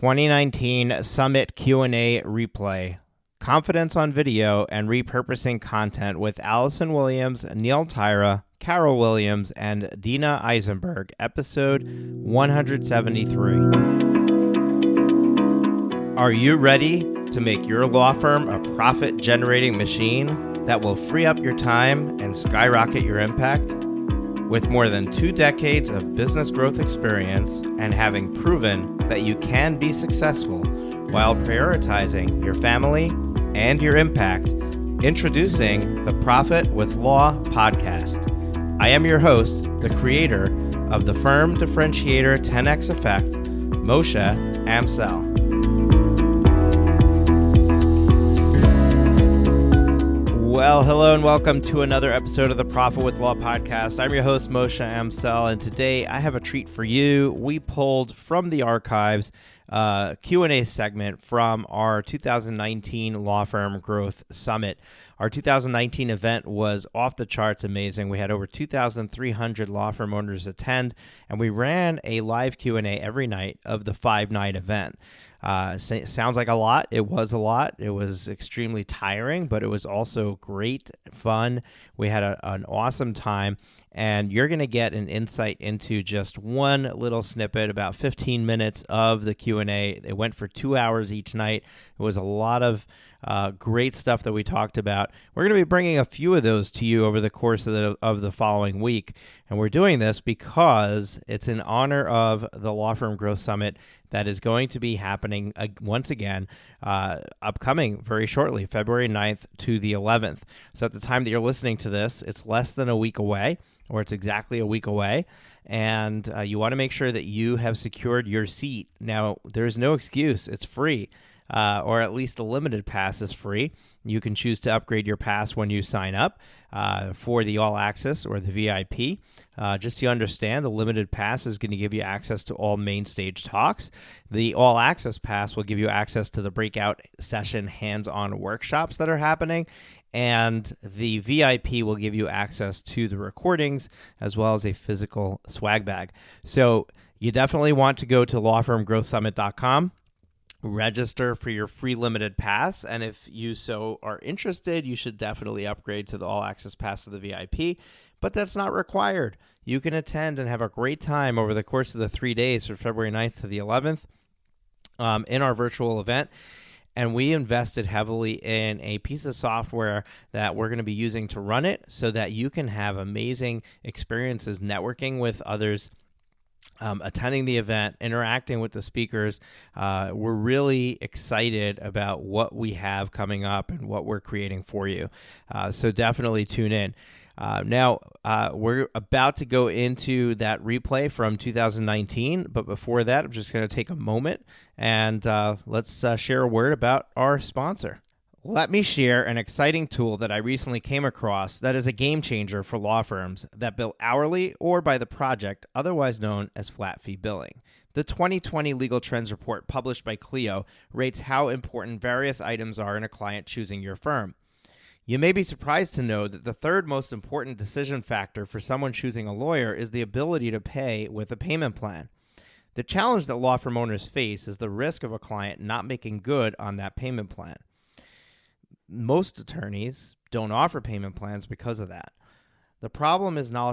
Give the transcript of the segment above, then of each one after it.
2019 Summit Q&A replay. Confidence on video and repurposing content with Allison Williams, Neil Tyra, Carol Williams, and Dina Eisenberg, episode 173. Are you ready to make your law firm a profit-generating machine that will free up your time and skyrocket your impact? With more than 2 decades of business growth experience and having proven that you can be successful while prioritizing your family and your impact, introducing the Profit with Law podcast. I am your host, the creator of the Firm Differentiator 10X Effect, Moshe Amsel. Well, hello and welcome to another episode of the Profit with Law podcast. I'm your host, Moshe Amsel, and today I have a treat for you. We pulled from the archives a Q&A segment from our 2019 Law Firm Growth Summit. Our 2019 event was off the charts amazing. We had over 2,300 law firm owners attend, and we ran a live Q&A every night of the 5-night event. Sounds like a lot. It was a lot. It was extremely tiring, but it was also great fun. We had an awesome time, and you're going to get an insight into just one little snippet, about 15 minutes of the Q&A. It went for 2 hours each night. It was a lot of great stuff that we talked about. We're going to be bringing a few of those to you over the course of the following week, and we're doing this because it's in honor of the Law Firm Growth Summit that is going to be happening once again, upcoming very shortly, February 9th to the 11th. So at the time that you're listening to this, it's less than a week away, or it's exactly a week away, and you want to make sure that you have secured your seat. Now, there's no excuse. It's free, or at least the limited pass is free. You can choose to upgrade your pass when you sign up for the All Access or the VIP. Just so you understand, the limited pass is going to give you access to all main stage talks. The All Access pass will give you access to the breakout session hands-on workshops that are happening. And the VIP will give you access to the recordings as well as a physical swag bag. So you definitely want to go to lawfirmgrowthsummit.com. Register for your free limited pass, and if you so are interested, you should definitely upgrade to the All Access Pass of the VIP, but that's not required. You can attend and have a great time over the course of the 3 days from February 9th to the 11th in our virtual event, and we invested heavily in a piece of software that we're going to be using to run it so that you can have amazing experiences networking with others, attending the event, interacting with the speakers. We're really excited about what we have coming up and what we're creating for you. So definitely tune in. Now, we're about to go into that replay from 2019, but before that, I'm just going to take a moment and let's share a word about our sponsor. Let me share an exciting tool that I recently came across that is a game changer for law firms that bill hourly or by the project, otherwise known as flat fee billing. The 2020 Legal Trends Report published by Clio rates how important various items are in a client choosing your firm. You may be surprised to know that the third most important decision factor for someone choosing a lawyer is the ability to pay with a payment plan. The challenge that law firm owners face is the risk of a client not making good on that payment plan. Most attorneys don't offer payment plans because of that. The problem is now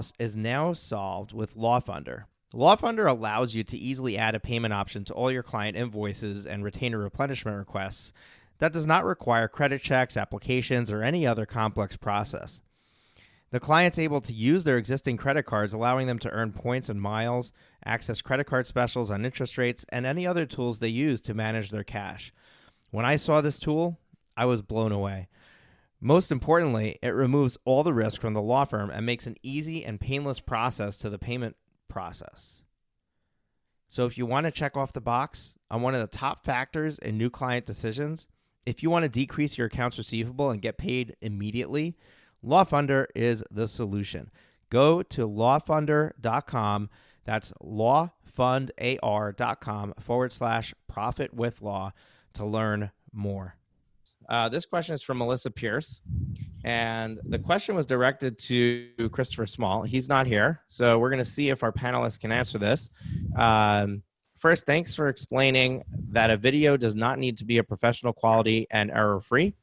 solved with LawFunder. LawFunder allows you to easily add a payment option to all your client invoices and retainer replenishment requests that does not require credit checks, applications, or any other complex process. The client's able to use their existing credit cards, allowing them to earn points and miles, access credit card specials on interest rates, and any other tools they use to manage their cash. When I saw this tool, I was blown away. Most importantly, it removes all the risk from the law firm and makes an easy and painless process to the payment process. So if you want to check off the box on one of the top factors in new client decisions, if you want to decrease your accounts receivable and get paid immediately, LawFunder is the solution. Go to lawfunder.com. That's lawfundar.com/profitwithlaw to learn more. This question is from Melissa Pearce, and the question was directed to Christopher Small. He's not here, so we're going to see if our panelists can answer this. First, thanks for explaining that a video does not need to be a professional quality and error-free.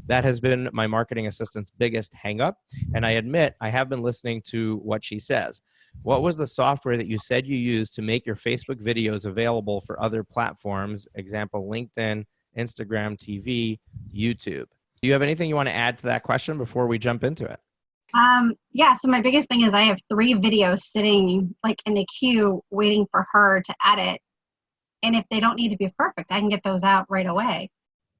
That has been my marketing assistant's biggest hang-up, and I admit I have been listening to what she says. What was the software that you said you used to make your Facebook videos available for other platforms, example, LinkedIn, Instagram, TV, YouTube? Do you have anything you want to add to that question before we jump into it? Yeah, so my biggest thing is I have 3 videos sitting like in the queue waiting for her to edit. And if they don't need to be perfect, I can get those out right away.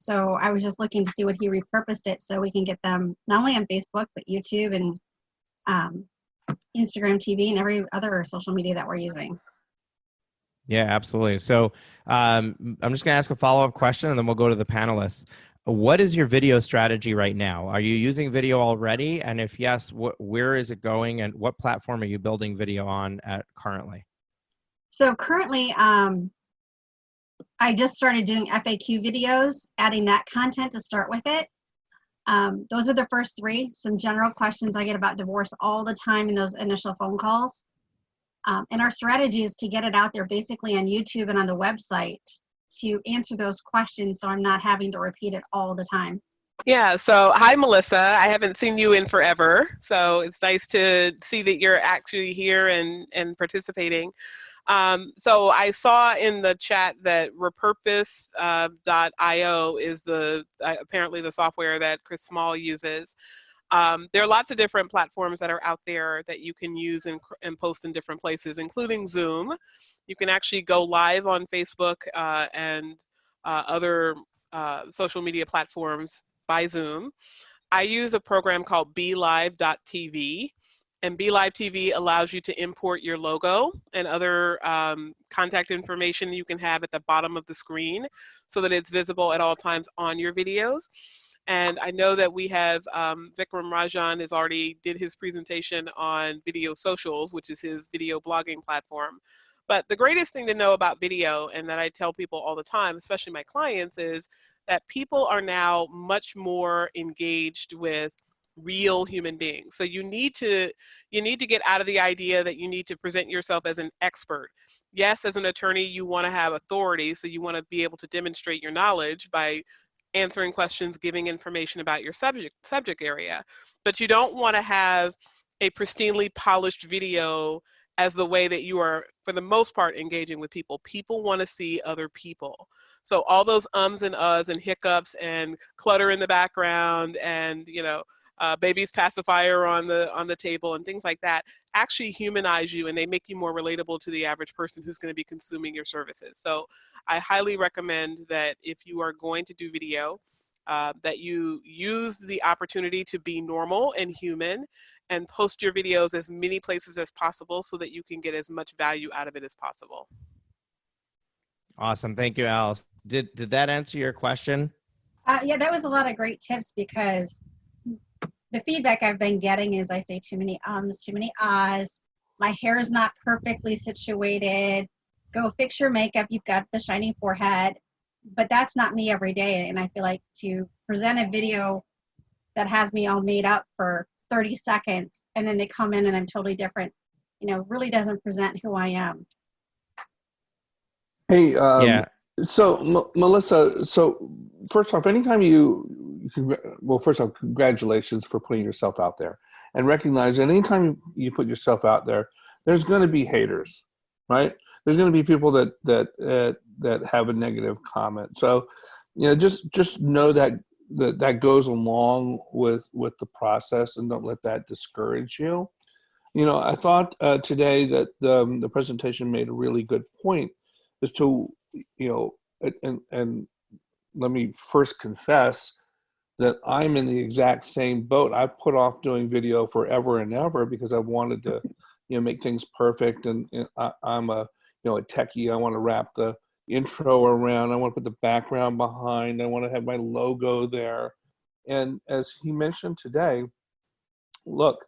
So I was just looking to see what he repurposed it so we can get them not only on Facebook, but YouTube and Instagram TV and every other social media that we're using. Yeah, absolutely. So I'm just going to ask a follow-up question and then we'll go to the panelists. What is your video strategy right now? Are you using video already? And if yes, where is it going and what platform are you building video on at currently? So currently, I just started doing FAQ videos, adding that content to start with it. Those are the first 3, some general questions I get about divorce all the time in those initial phone calls. And our strategy is to get it out there basically on YouTube and on the website to answer those questions so I'm not having to repeat it all the time. Yeah, so hi, Melissa. I haven't seen you in forever, so it's nice to see that you're actually here and participating. So I saw in the chat that Repurpose.io is apparently the software that Chris Small uses. There are lots of different platforms that are out there that you can use and post in different places, including Zoom. You can actually go live on Facebook and other social media platforms by Zoom. I use a program called BeLive.tv, and BeLive TV allows you to import your logo and other contact information you can have at the bottom of the screen so that it's visible at all times on your videos. And I know that we have Vikram Rajan has already did his presentation on Video Socials, which is his video blogging platform. But the greatest thing to know about video, and that I tell people all the time, especially my clients, is that people are now much more engaged with real human beings. So you need to get out of the idea that you need to present yourself as an expert. Yes, as an attorney, you want to have authority, so you want to be able to demonstrate your knowledge by answering questions, giving information about your subject area. But you don't want to have a pristinely polished video as the way that you are, for the most part, engaging with people. People want to see other people. So all those ums and uhs and hiccups and clutter in the background and, baby's pacifier on the table and things like that actually humanize you, and they make you more relatable to the average person who's going to be consuming your services. So I highly recommend that if you are going to do video, that you use the opportunity to be normal and human and post your videos as many places as possible so that you can get as much value out of it as possible. Awesome. Thank you, Alice. Did that answer your question? Yeah, that was a lot of great tips because the feedback I've been getting is I say too many ums, too many ahs. My hair is not perfectly situated. Go fix your makeup. You've got the shiny forehead. But that's not me every day. And I feel like to present a video that has me all made up for 30 seconds and then they come in and I'm totally different, really doesn't present who I am. Hey, Yeah. So Melissa, so first off, anytime first off, congratulations for putting yourself out there, and recognize that anytime you put yourself out there, there's going to be haters, right? There's going to be people that have a negative comment. So, just know that goes along with the process, and don't let that discourage you. I thought today that the presentation made a really good point as to, and let me first confess that I'm in the exact same boat. I put off doing video forever and ever because I wanted to, make things perfect. And I'm a techie. I want to wrap the intro around. I want to put the background behind. I want to have my logo there. And as he mentioned today, look,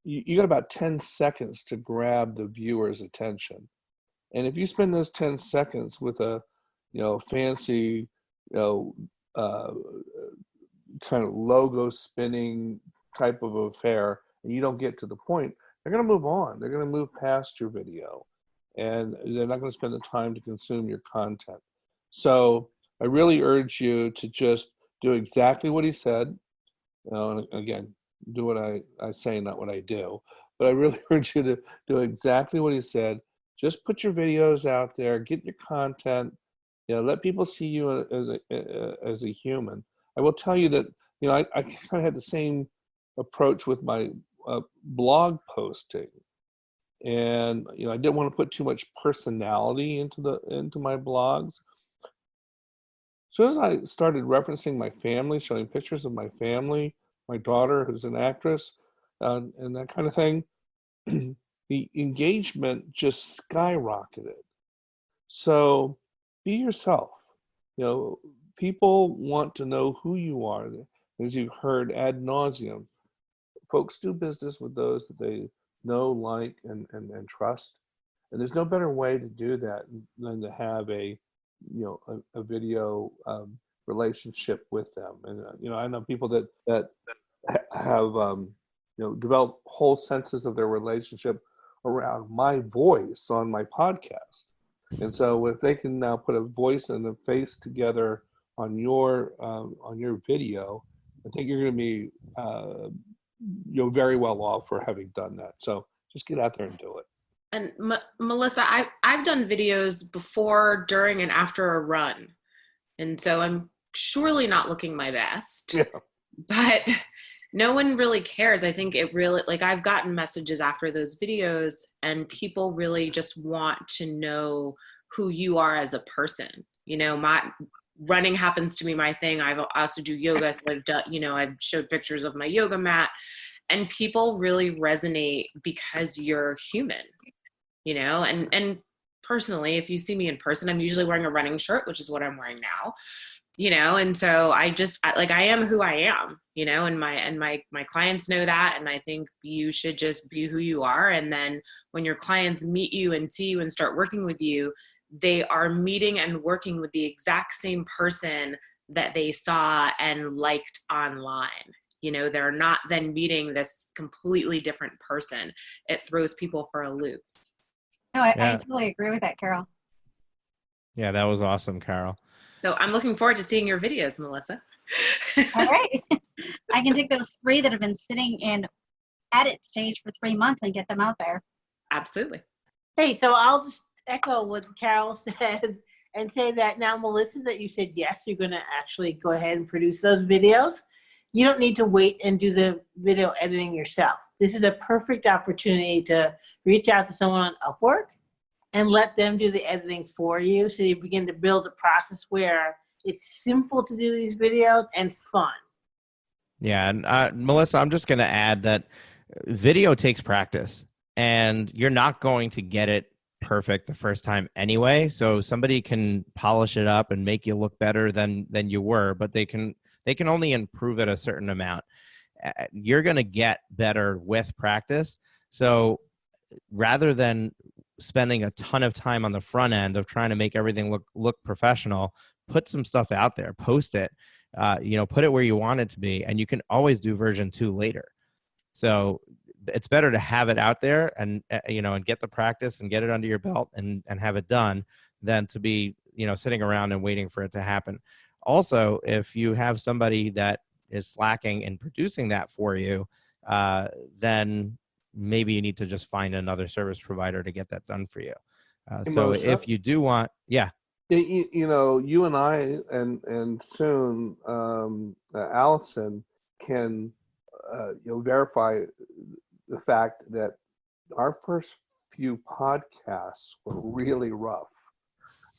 you got about 10 seconds to grab the viewer's attention. And if you spend those 10 seconds with a, fancy, kind of logo spinning type of affair, and you don't get to the point, they're going to move on. They're going to move past your video, and they're not going to spend the time to consume your content. So I really urge you to just do exactly what he said. And again, do what I say, not what I do. But I really urge you to do exactly what he said. Just put your videos out there, get your content, let people see you as a human. I will tell you that, I kind of had the same approach with my blog posting. And, I didn't want to put too much personality into my blogs. As soon as I started referencing my family, showing pictures of my family, my daughter, who's an actress, and that kind of thing, the engagement just skyrocketed. So be yourself. People want to know who you are. As you've heard ad nauseum, folks do business with those that they know, like, and trust. And there's no better way to do that than to have a video relationship with them. And I know people that have developed whole senses of their relationship around my voice on my podcast. And so if they can now put a voice and a face together on your video, I think you're going to be very well off for having done that. So just get out there and do it. And Melissa, I've done videos before, during, and after a run. And so I'm surely not looking my best. Yeah. But no one really cares. I think it really, I've gotten messages after those videos, and people really just want to know who you are as a person. My running happens to be my thing. I also do yoga. So I've done, I've showed pictures of my yoga mat, and people really resonate because you're human, and personally, if you see me in person, I'm usually wearing a running shirt, which is what I'm wearing now, and so I am who I am, and my clients know that. And I think you should just be who you are. And then when your clients meet you and see you and start working with you, they are meeting and working with the exact same person that they saw and liked online. They're not then meeting this completely different person. It throws people for a loop. No, I totally agree with that, Carol. Yeah, that was awesome, Carol. So I'm looking forward to seeing your videos, Melissa. All right. I can take those 3 that have been sitting in edit stage for 3 months and get them out there. Absolutely. Hey, so I'll just echo what Carol said and say that now, Melissa, that you said yes, you're going to actually go ahead and produce those videos. You don't need to wait and do the video editing yourself. This is a perfect opportunity to reach out to someone on Upwork and let them do the editing for you. So you begin to build a process where it's simple to do these videos and fun. Yeah. And Melissa, I'm just going to add that video takes practice, and you're not going to get it perfect the first time anyway. So somebody can polish it up and make you look better than you were, but they can only improve it a certain amount. You're going to get better with practice. So rather than spending a ton of time on the front end of trying to make everything look professional, put some stuff out there, post it, put it where you want it to be, and you can always do version 2 later. So it's better to have it out there and get the practice and get it under your belt and have it done than to be, sitting around and waiting for it to happen. Also, if you have somebody that is slacking in producing that for you, then maybe you need to just find another service provider to get that done for you. So Moshe, if you do want, you and I and soon Allison can verify the fact that our first few podcasts were really rough.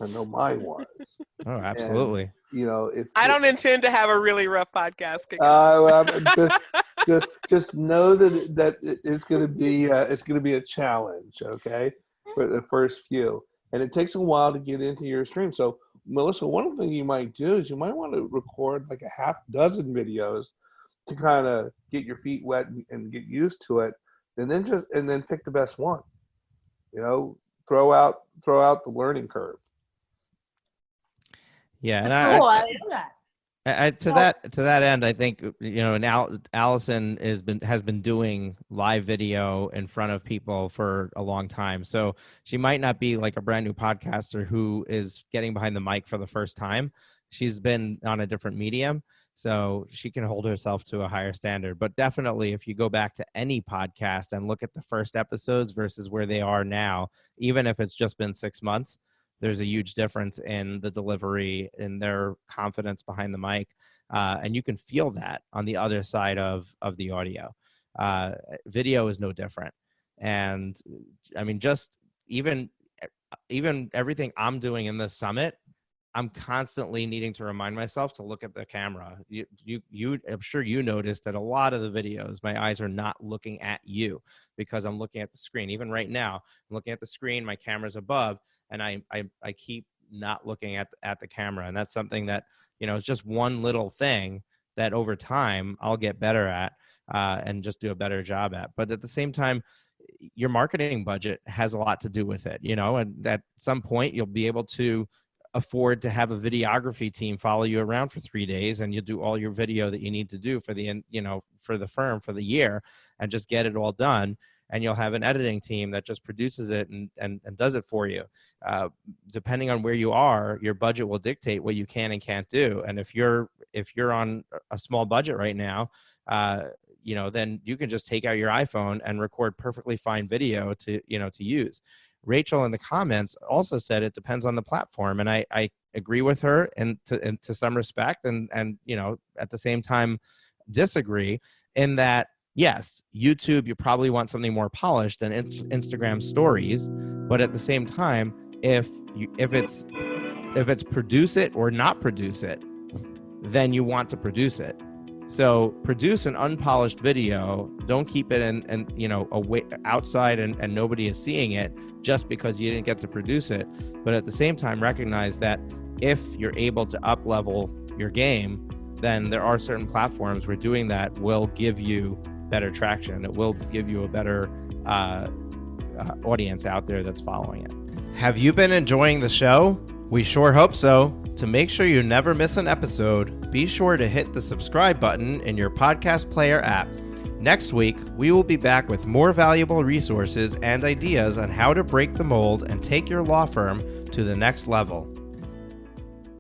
I know mine was. Oh, absolutely. And, I don't intend to have a really rough podcast. Just know that it's going to be a challenge, okay, for the first few, and it takes a while to get into your stream. So, Melissa, one of the things you might do is you might want to record like a half dozen videos to kind of get your feet wet and get used to it, and then pick the best one. Throw out the learning curve. Yeah, and I know that. To that end, I think, you know, now Allison has been doing live video in front of people for a long time. So she might not be like a brand new podcaster who is getting behind the mic for the first time. She's been on a different medium, so she can hold herself to a higher standard. But definitely, if you go back to any podcast and look at the first episodes versus where they are now, even if it's just been 6 months, there's a huge difference in the delivery, in their confidence behind the mic. And you can feel that on the other side of the audio. Video is no different. And I mean, just even everything I'm doing in this summit, I'm constantly needing to remind myself to look at the camera. I'm sure you noticed that a lot of the videos, my eyes are not looking at you because I'm looking at the screen. Even right now, I'm looking at the screen, my camera's above, and I keep not looking at the camera. And that's something that, you know, it's just one little thing that over time I'll get better at and just do a better job at. But at the same time, your marketing budget has a lot to do with it, you know, and at some point you'll be able to afford to have a videography team follow you around for 3 days, and you'll do all your video that you need to do for the, you know, for the firm for the year, and just get it all done. And you'll have an editing team that just produces it and does it for you. Depending on where you are, your budget will dictate what you can and can't do. And if you're on a small budget right now, you know, then you can just take out your iPhone and record perfectly fine video to use. Rachel in the comments also said it depends on the platform, and I agree with her and to some respect, and you know, at the same time disagree in that, yes, YouTube, you probably want something more polished than Instagram stories, but at the same time, if it's produce it or not produce it, then you want to produce it. So produce an unpolished video. Don't keep it in you know, away outside and nobody is seeing it just because you didn't get to produce it. But at the same time, recognize that if you're able to up level your game, then there are certain platforms where doing that will give you better traction. It will give you a better audience out there that's following it. Have you been enjoying the show? We sure hope so. To make sure you never miss an episode, be sure to hit the subscribe button in your podcast player app. Next week, we will be back with more valuable resources and ideas on how to break the mold and take your law firm to the next level.